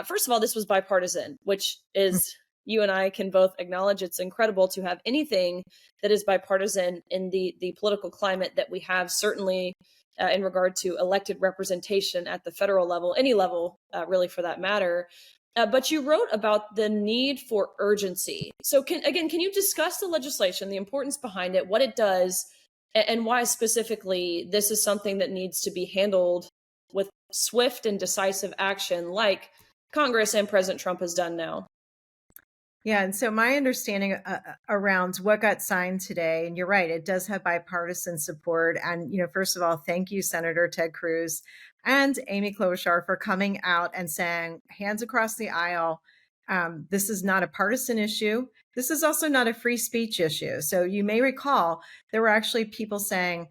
First of all, this was bipartisan, which is, you and I can both acknowledge, it's incredible to have anything that is bipartisan in the political climate that we have, certainly in regard to elected representation at the federal level, any level, really, for that matter. But you wrote about the need for urgency. So, can you discuss the legislation, the importance behind it, what it does, and why specifically this is something that needs to be handled with swift and decisive action, like Congress and President Trump has done now? Yeah, and so my understanding around what got signed today, and you're right, it does have bipartisan support. And first of all, thank you, Senator Ted Cruz and Amy Klobuchar, for coming out and saying, hands across the aisle, this is not a partisan issue. This is also not a free speech issue. So you may recall there were actually people saying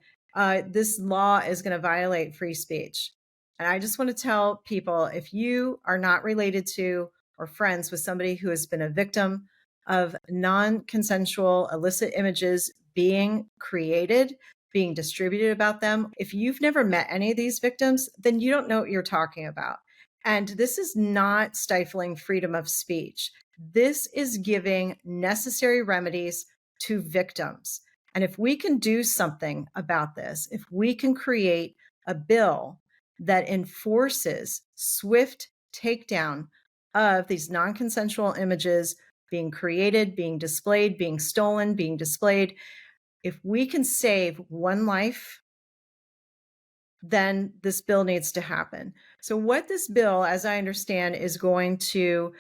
this law is going to violate free speech. And I just want to tell people, if you are not related to or friends with somebody who has been a victim of non-consensual illicit images being created, being distributed about them, if you've never met any of these victims, then you don't know what you're talking about. And this is not stifling freedom of speech. This is giving necessary remedies to victims. And if we can do something about this, if we can create a bill that enforces swift takedown of these non-consensual images being created, being displayed, being stolen, being displayed, if we can save one life, then this bill needs to happen. So what this bill, as I understand, is going to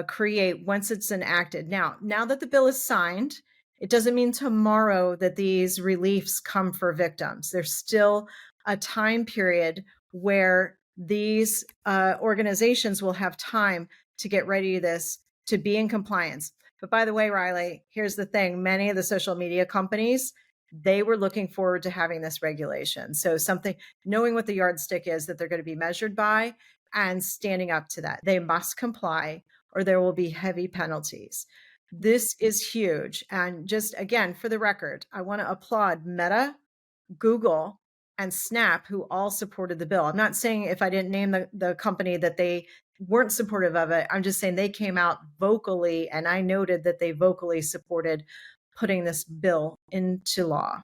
create once it's enacted. Now that the bill is signed, it doesn't mean tomorrow that these reliefs come for victims. There's still a time period where these organizations will have time to get ready to this, to be in compliance. But by the way, Riley, here's the thing. Many of the social media companies, they were looking forward to having this regulation. So knowing what the yardstick is that they're going to be measured by and standing up to that. They must comply or there will be heavy penalties. This is huge. And just again, for the record, I want to applaud Meta, Google, and Snap, who all supported the bill. I'm not saying if I didn't name the company that they weren't supportive of it. I'm just saying they came out vocally, and I noted that they vocally supported putting this bill into law.